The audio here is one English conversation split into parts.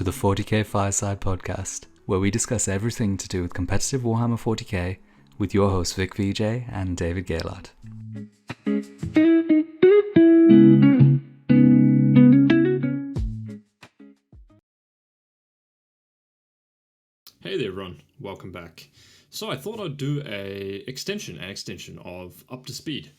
to the 40k Fireside podcast, where we discuss everything to do with competitive Warhammer 40k with your hosts Vik VJ and David Gaylord. Hey there everyone, welcome back. So I thought I'd do an extension of Up to Speed.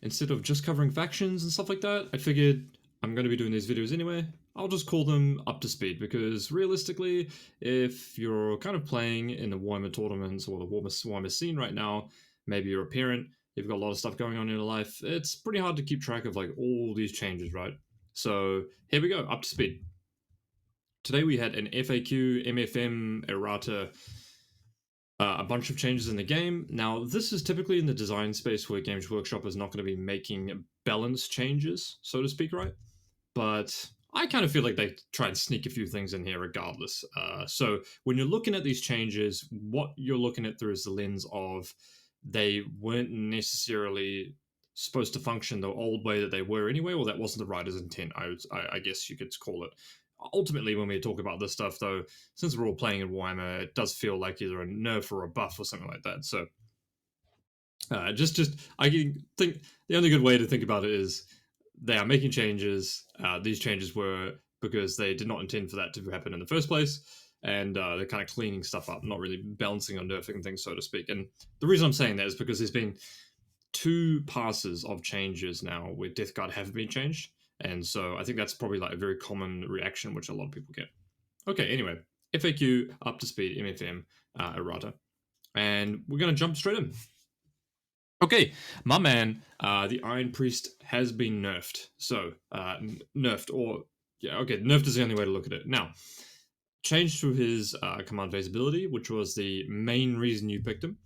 Instead of just covering factions and stuff like that, I figured I'm going to be doing these videos anyway. I'll just call them Up to Speed because realistically, if you're kind of playing in the Warhammer tournaments or the Warhammer scene right now, maybe you're a parent, you've got a lot of stuff going on in your life, it's pretty hard to keep track of like all these changes, right? So here we go, Up to Speed. Today we had an FAQ, MFM, errata, a bunch of changes in the game. Now, this is typically in the design space where Games Workshop is not going to be making balance changes, so to speak, right? But I kind of feel like they try and sneak a few things in here regardless. So when you're looking at these changes, what you're looking at through is the lens of they weren't necessarily supposed to function the old way that they were anyway, or that wasn't the writer's intent, I guess you could call it. Ultimately, when we talk about this stuff, though, since we're all playing in Warhammer, it does feel like either a nerf or a buff or something like that. So, I think the only good way to think about it is they are making changes. These changes were because they did not intend for that to happen in the first place, and they're kind of cleaning stuff up, not really balancing or nerfing things, so to speak. And the reason I'm saying that is because there's been two passes of changes now where Death Guard haven't been changed. And so I think that's probably like a very common reaction, which a lot of people get. Okay, anyway, FAQ, Up to Speed, MFM, errata. And we're going to jump straight in. Okay, my man, the Iron Priest has been nerfed. So, nerfed, or, yeah, okay, nerfed is the only way to look at it. Now, changed to his command phase ability, which was the main reason you picked him.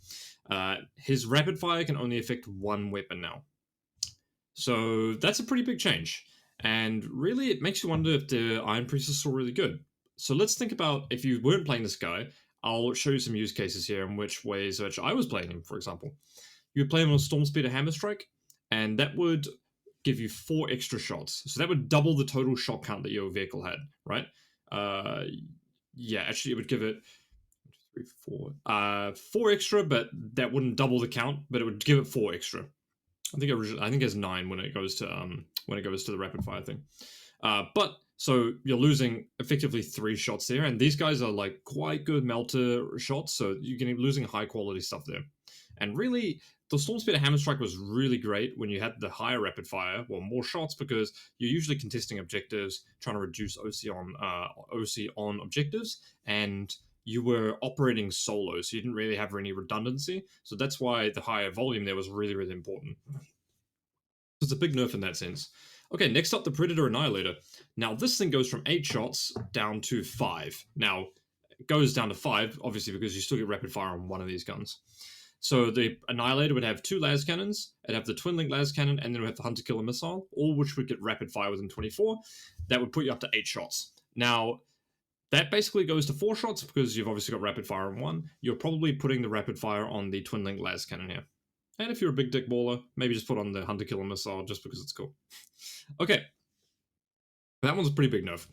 His rapid fire can only affect one weapon now. So that's a pretty big change. And really, it makes you wonder if the Iron Priest is still really good. So let's think about if you weren't playing this guy. I'll show you some use cases here in which ways which I was playing him, for example. You would play him on Storm Speed or Hammer Strike, and that would give you 4 extra shots. So that would double the total shot count that your vehicle had, right? Yeah, actually, it would give it 3, 4, 4 extra, but that wouldn't double the count, but it would give it 4 extra. I think it has 9 when it goes to the rapid fire thing. But so you're losing effectively 3 shots there, and these guys are like quite good melter shots, so you're going to be losing high quality stuff there. And really, the Storm Speed Hammer Strike was really great when you had the higher rapid fire, well, more shots, because you're usually contesting objectives, trying to reduce OC on objectives, and you were operating solo, so you didn't really have any redundancy. So that's why the higher volume there was really, really important. It's a big nerf in that sense. Okay, next up, the Predator Annihilator. Now, this thing goes from 8 shots down to 5. Now, it goes down to 5, obviously, because you still get rapid fire on one of these guns. So the Annihilator would have 2 las cannons, it'd have the twin-link las cannon, and then it would have the Hunter-Killer missile, all which would get rapid fire within 24. That would put you up to 8 shots. Now, that basically goes to 4 shots because you've obviously got rapid fire on 1. You're probably putting the rapid fire on the twin-link las cannon here. And if you're a big dick baller, maybe just put on the Hunter-Killer missile just because it's cool. Okay. That one's a pretty big nerf.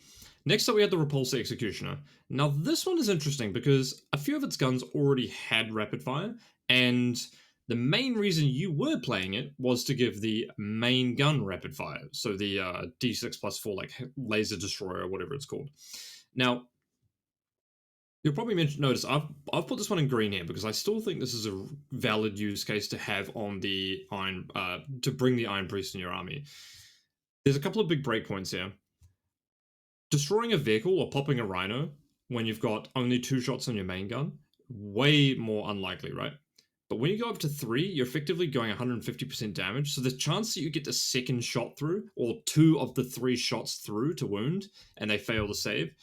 Next up, we had the Repulsor Executioner. Now, this one is interesting because a few of its guns already had rapid fire, and the main reason you were playing it was to give the main gun rapid fire. So the D6 plus 4, like laser destroyer or whatever it's called. Now, you'll probably notice I've put this one in green here because I still think this is a valid use case to have on the Iron, to bring the Iron Priest in your army. There's a couple of big breakpoints here. Destroying a vehicle or popping a Rhino when you've got only 2 shots on your main gun, way more unlikely, right? But when you go up to 3, you're effectively going 150% damage, so the chance that you get the second shot through, or 2 of the 3 shots through to wound, and they fail to save,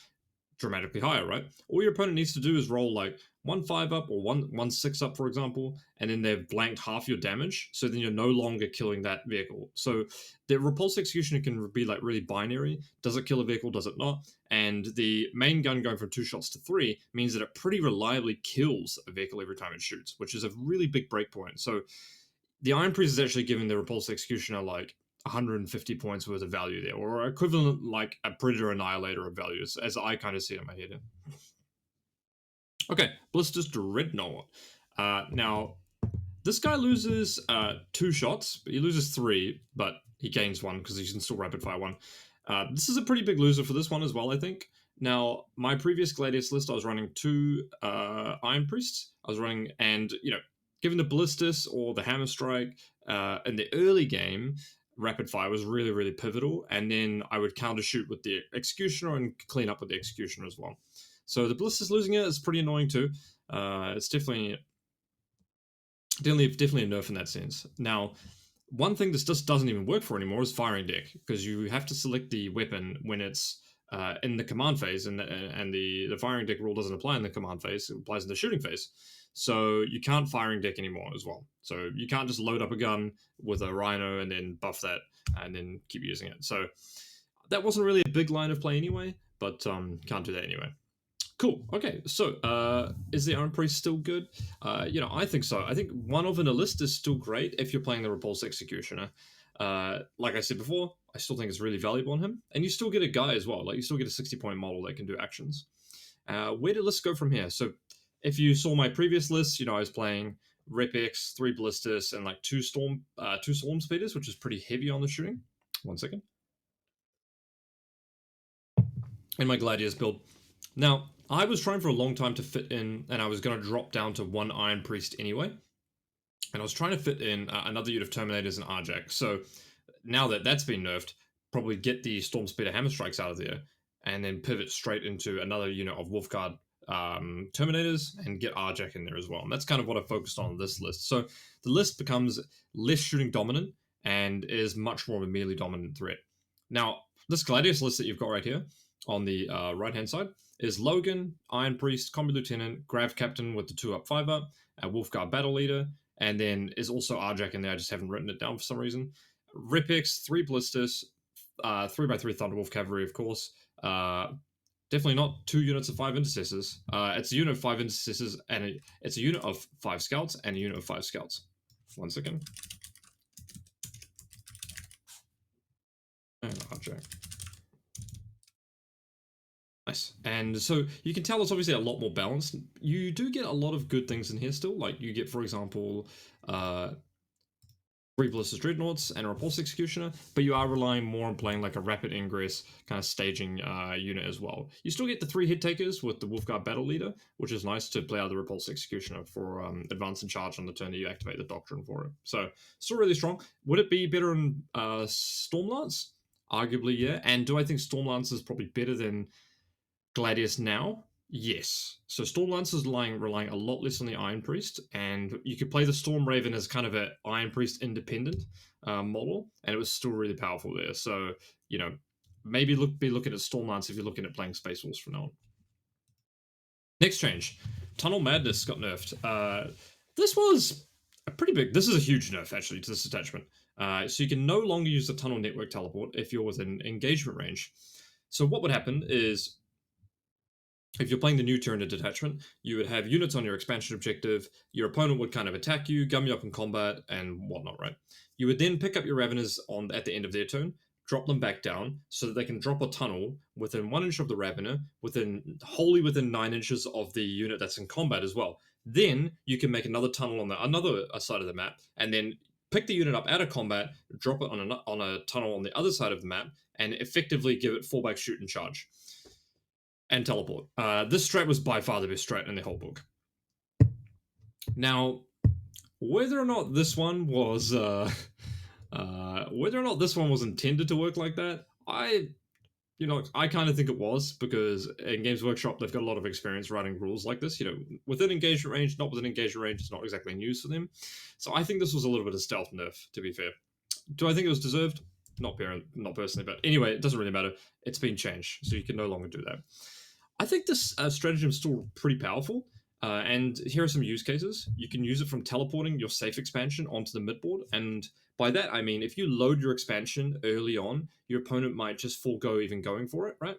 dramatically higher, right? All your opponent needs to do is roll like 1-5 up or 1-6 up, for example, and then they've blanked half your damage, so then you're no longer killing that vehicle. So the Repulse Executioner can be like really binary. Does it kill a vehicle? Does it not? And the main gun going from 2 shots to 3 means that it pretty reliably kills a vehicle every time it shoots, which is a really big breakpoint. So the Iron Priest is actually giving the Repulse Executioner like 150 points worth of value there, or equivalent like a Predator Annihilator of values, as I kind of see it in my head. Okay, Blister's Dreadnought. Now, this guy loses 2 shots, but he loses 3, but he gains 1 because he can still rapid fire 1. This is a pretty big loser for this one as well, I think. Now, my previous Gladius list, I was running 2 Iron Priests. I was running, and, given the Ballistus or the Hammer Strike in the early game, rapid fire was really, really pivotal. And then I would counter shoot with the Executioner and clean up with the Executioner as well. So the Ballistus losing it is pretty annoying too. It's definitely a nerf in that sense. Now, one thing this just doesn't even work for anymore is firing deck, because you have to select the weapon when it's in the command phase, and the firing deck rule doesn't apply in the command phase; it applies in the shooting phase. So you can't firing deck anymore as well. So you can't just load up a gun with a Rhino and then buff that and then keep using it. So that wasn't really a big line of play anyway, but can't do that anyway. Cool. Okay. So, is the Iron Priest still good? I think so. I think one of in a list is still great if you're playing the Repulse Executioner. Like I said before, I still think it's really valuable on him, and you still get a guy as well. Like, you still get a 60-point model that can do actions. Where do lists go from here? So, if you saw my previous list, I was playing Repex, 3 Ballistus, and like 2 Storm Speeders, which is pretty heavy on the shooting. 1 second. In my Gladius build. Now, I was trying for a long time to fit in, and I was going to drop down to 1 Iron Priest anyway. And I was trying to fit in another unit of Terminators and Arjak. So now that that's been nerfed, probably get the Storm Speeder Hammer Strikes out of there, and then pivot straight into another unit of Wolfguard Terminators and get Arjak in there as well. And that's kind of what I focused on this list. So the list becomes less shooting dominant and is much more of a melee dominant threat. Now, this Gladius list that you've got right here on the right-hand side is Logan, Iron Priest, Combi Lieutenant, Grav Captain with the 2-up, 5-up, Wolfguard Battle Leader, and then is also Arjak in there. I just haven't written it down for some reason. Ripex, 3 Ballistus, 3x3 Thunderwolf Cavalry, of course. Definitely not 2 units of 5 Intercessors. It's a unit of 5 Intercessors, and it's a unit of 5 Scouts and a unit of 5 Scouts. 1 second. And Arjak. Nice. And so you can tell it's obviously a lot more balanced. You do get a lot of good things in here still. Like, you get, for example, 3 Ballistus Dreadnoughts and a Repulse Executioner, but you are relying more on playing like a rapid ingress kind of staging unit as well. You still get the 3 hit takers with the Wolfguard Battle Leader, which is nice to play out the Repulse Executioner for advance and charge on the turn that you activate the Doctrine for it. So, still really strong. Would it be better in Stormlance? Arguably, yeah. And do I think Stormlance is probably better than Gladius now? Yes. So Stormlance is relying a lot less on the Iron Priest, and you could play the Storm Raven as kind of an Iron Priest independent model, and it was still really powerful there. So, maybe be looking at Stormlance if you're looking at playing Space Wolves from now on. Next change. Tunnel Madness got nerfed. This was this is a huge nerf, actually, to this attachment. So you can no longer use the Tunnel Network Teleport if you're within engagement range. So what would happen is, if you're playing the new Tyranid detachment, you would have units on your expansion objective, your opponent would kind of attack you, gum you up in combat, and whatnot, right? You would then pick up your Raveners at the end of their turn, drop them back down, so that they can drop a tunnel within 1 inch of the Ravener, wholly within 9 inches of the unit that's in combat as well. Then you can make another tunnel on another side of the map, and then pick the unit up out of combat, drop it on a tunnel on the other side of the map, and effectively give it fallback, shoot, and charge. And teleport. This strat was by far the best strat in the whole book. Now, whether or not this one was intended to work like that, I kind of think it was, because in Games Workshop they've got a lot of experience writing rules like this. Within engagement range, not within engagement range, it's not exactly news for them. So I think this was a little bit of stealth nerf, to be fair. Do I think it was deserved? Not personally, but anyway, it doesn't really matter. It's been changed, so you can no longer do that. I think this stratagem is still pretty powerful, and here are some use cases. You can use it from teleporting your safe expansion onto the midboard, and by that I mean if you load your expansion early on, your opponent might just forego even going for it, right?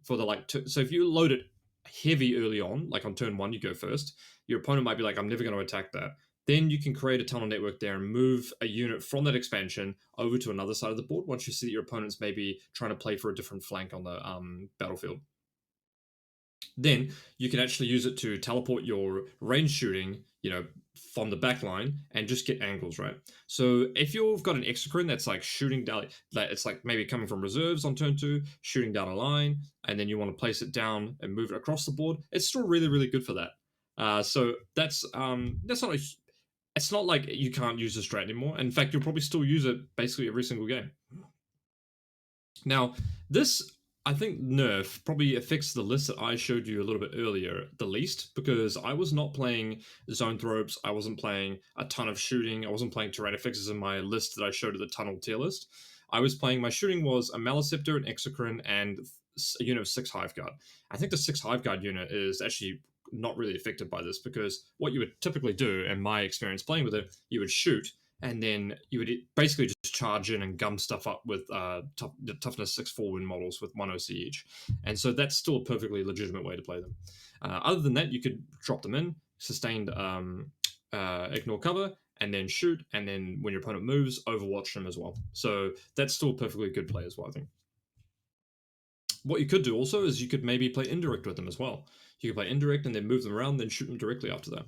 So if you load it heavy early on, like on turn 1 you go first, your opponent might be like, I'm never going to attack that. Then you can create a tunnel network there and move a unit from that expansion over to another side of the board once you see that your opponent's maybe trying to play for a different flank on the battlefield. Then you can actually use it to teleport your range shooting, from the back line and just get angles, right? So if you've got an exocrine that's like shooting down, like it's like maybe coming from reserves on turn 2, shooting down a line, and then you want to place it down and move it across the board, it's still really, really good for that. So that's not it's not like you can't use the strat anymore. In fact, you'll probably still use it basically every single game. Now, this, I think, nerf probably affects the list that I showed you a little bit earlier the least, because I was not playing zone thropes, I wasn't playing a ton of shooting, I wasn't playing Tyrannofixes in my list that I showed at the tunnel tier list. I was playing, my shooting was a Maleceptor, an Exocrine, and a unit of 6 Hive Guard. I think the 6 Hive Guard unit is actually not really affected by this, because what you would typically do, in my experience playing with it, you would shoot, and then you would basically just charge in and gum stuff up with toughness 6/4 wind models with 1 OC each. And so that's still a perfectly legitimate way to play them. Other than that, you could drop them in, sustained ignore cover, and then shoot, and then when your opponent moves, overwatch them as well. So that's still a perfectly good play as well, I think. What you could do also is you could maybe play indirect with them as well. You could play indirect and then move them around, then shoot them directly after that.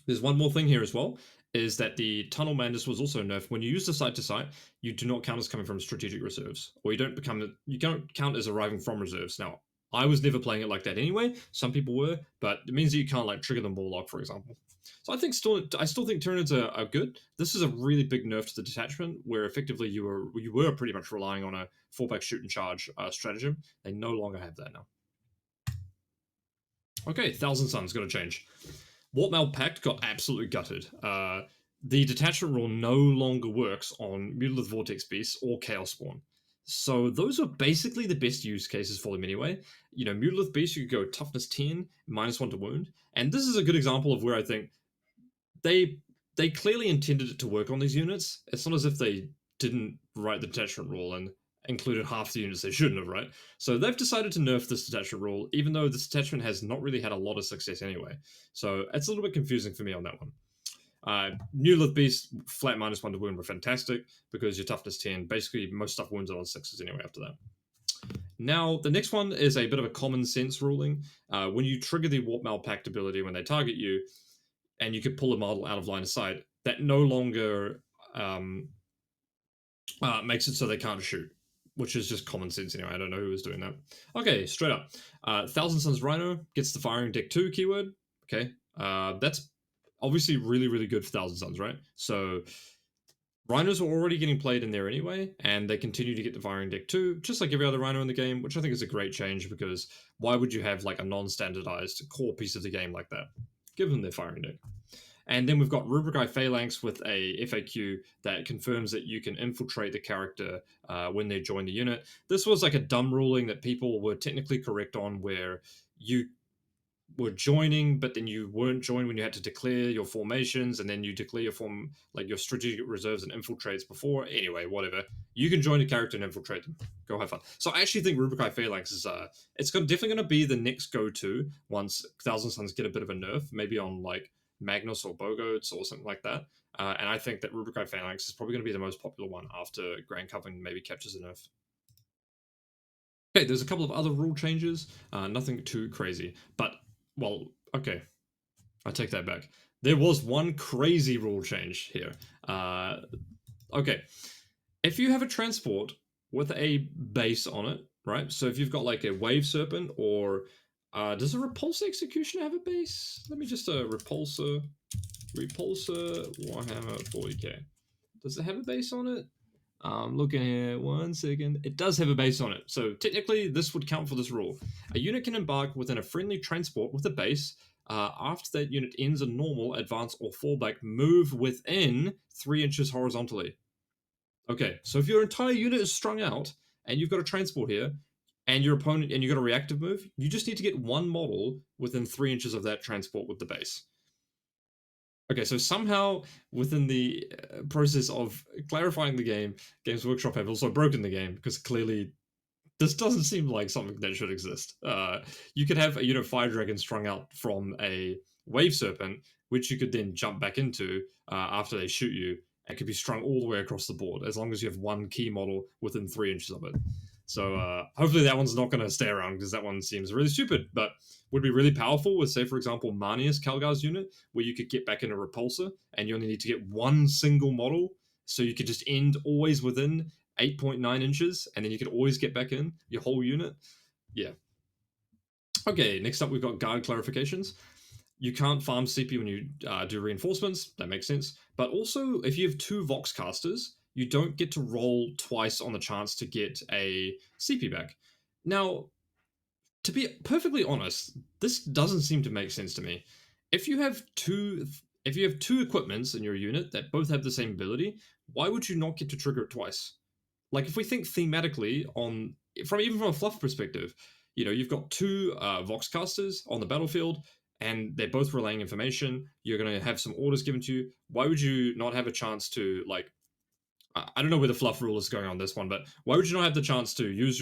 There's one more thing here as well, is that the Tunnel Madness was also nerfed. When you use the site to site, you do not count as coming from strategic reserves, or you don't count as arriving from reserves. Now, I was never playing it like that anyway. Some people were, but it means that you can't like trigger the ball lock, for example. So I still think Tyranids are good. This is a really big nerf to the detachment, where effectively you were pretty much relying on a fallback shoot and charge stratagem. They no longer have that now. Okay, Thousand Suns got to change. Warpmail Pact got absolutely gutted. The detachment rule no longer works on Mutalith Vortex Beasts or Chaos Spawn. So those are basically the best use cases for them anyway. Mutalith Beasts, you could go toughness 10, -1 to wound. And this is a good example of where I think they clearly intended it to work on these units. It's not as if they didn't write the detachment rule and included half the units they shouldn't have, right? So they've decided to nerf this detachment rule, even though this detachment has not really had a lot of success anyway. So it's a little bit confusing for me on that one. Mutalith Beast, flat -1 to wound were fantastic, because your toughness 10, basically most stuff wounds on 6s anyway after that. Now, the next one is a bit of a common sense ruling. When you trigger the Warpmail Pact ability when they target you, and you could pull a model out of line of sight, that no longer makes it so they can't shoot, which is just common sense anyway. I don't know who was doing that. Okay, straight up. Thousand Suns Rhino gets the firing deck 2 keyword. Okay, that's obviously really, really good for Thousand Suns, right? So Rhinos are already getting played in there anyway, and they continue to get the firing deck 2, just like every other Rhino in the game, which I think is a great change, because why would you have like a non-standardized core piece of the game like that? Give them their firing deck. And then we've got Rubric Phalanx with a FAQ that confirms that you can infiltrate the character when they join the unit. This was like a dumb ruling that people were technically correct on, where you were joining, but then you weren't joined when you had to declare your formations, and then you declare your strategic reserves and infiltrates before. Anyway, whatever. You can join a character and infiltrate them. Go have fun. So I actually think Rubric Phalanx is definitely going to be the next go-to once Thousand Suns get a bit of a nerf, maybe on like Magnus or Bogoats or something like that. And I think that Rubric Phalanx is probably going to be the most popular one after Grand Coven maybe captures a nerf. Okay, there's a couple of other rule changes. Nothing too crazy. But, well, okay. I take that back. There was one crazy rule change here. Okay. If you have a transport with a base on it, right? So if you've got like a Wave Serpent, or does a Repulsor Executioner have a base? Let me just Repulsor Warhammer 40k. Does it have a base on it? Looking here, 1 second. It does have a base on it. So technically, this would count for this rule. A unit can embark within a friendly transport with a base. After that unit ends a normal, advance, or fallback, move within 3 inches horizontally. Okay, so if your entire unit is strung out, and you've got a transport here, and your opponent, and you've got a reactive move, you just need to get one model within 3 inches of that transport with the base. Okay, so somehow within the process of clarifying the game, Games Workshop have also broken the game, because clearly this doesn't seem like something that should exist. You could have a unit Fire Dragon strung out from a Wave Serpent, which you could then jump back into after they shoot you. It could be strung all the way across the board as long as you have one key model within 3 inches of it. So hopefully that one's not going to stay around because that one seems really stupid, but would be really powerful with, say, for example, Manius Calgar's unit, where you could get back in a Repulsor and you only need to get one single model. So you could just end always within 8.9 inches and then you could always get back in your whole unit. Yeah. Okay, next up we've got guard clarifications. You can't farm CP when you do reinforcements. That makes sense. But also, if you have 2 Vox casters, you don't get to roll twice on the chance to get a CP back. Now, to be perfectly honest, this doesn't seem to make sense to me. If you have two equipments in your unit that both have the same ability, why would you not get to trigger it twice? Like, if we think thematically even from a fluff perspective, you've got 2 Vox casters on the battlefield, and they're both relaying information. You're going to have some orders given to you. Why would you not have a chance to, like, I don't know where the fluff rule is going on this one, but why would you not have the chance to use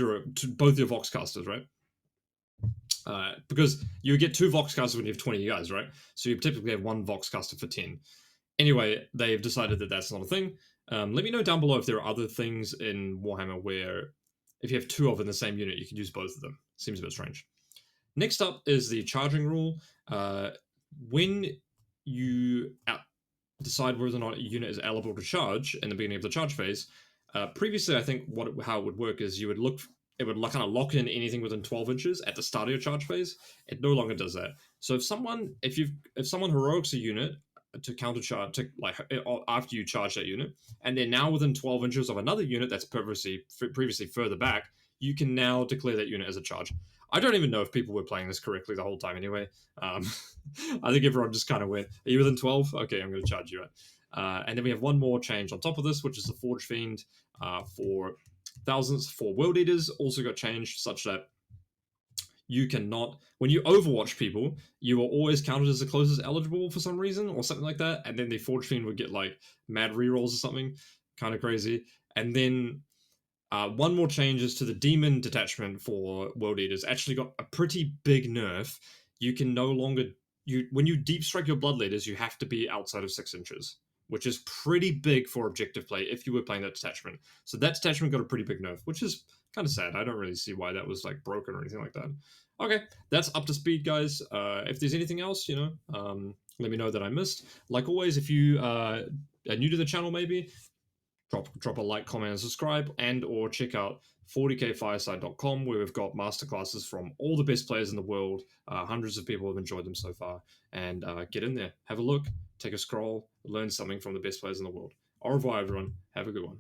both your Vox casters, right? Because you get 2 Vox casters when you have 20 guys, right? So you typically have 1 Vox caster for 10. Anyway, they've decided that that's not a thing. Let me know down below if there are other things in Warhammer where if you have 2 of them in the same unit, you can use both of them. Seems a bit strange. Next up is the charging rule. When you decide whether or not a unit is eligible to charge in the beginning of the charge phase, previously I think how it would work is it would kind of lock in anything within 12 inches at the start of your charge phase. It no longer does that. So if someone heroics a unit to countercharge after you charge that unit, and they're now within 12 inches of another unit that's previously further back, you can now declare that unit as a charge. I don't even know if people were playing this correctly the whole time anyway. I think everyone just kind of went, are you within 12? Okay, I'm going to charge you. And then we have one more change on top of this, which is the Forge Fiend for thousands. For World Eaters also got changed such that you cannot, when you Overwatch people, you are always counted as the closest eligible for some reason or something like that. And then the Forge Fiend would get like mad rerolls or something. Kind of crazy. And then one more change is to the Demon detachment for World Eaters. Actually got a pretty big nerf. You can no longer, when you deep strike your Blood Leaders, you have to be outside of 6 inches, which is pretty big for objective play if you were playing that detachment. So that detachment got a pretty big nerf, which is kind of sad. I don't really see why that was like broken or anything like that. Okay, that's up to speed, guys. If there's anything else, let me know that I missed. Like always, if you are new to the channel, maybe drop a like, comment, and subscribe, and or check out 40kfireside.com, where we've got masterclasses from all the best players in the world. Hundreds of people have enjoyed them so far, and get in there, have a look, take a scroll, learn something from the best players in the world. Au revoir, everyone. Have a good one.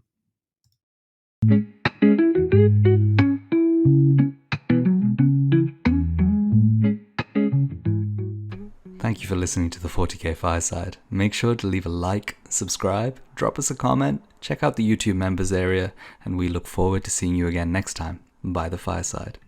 Thank you for listening to the 40k Fireside. Make sure to leave a like, subscribe, drop us a comment, check out the YouTube members area, and we look forward to seeing you again next time by the Fireside.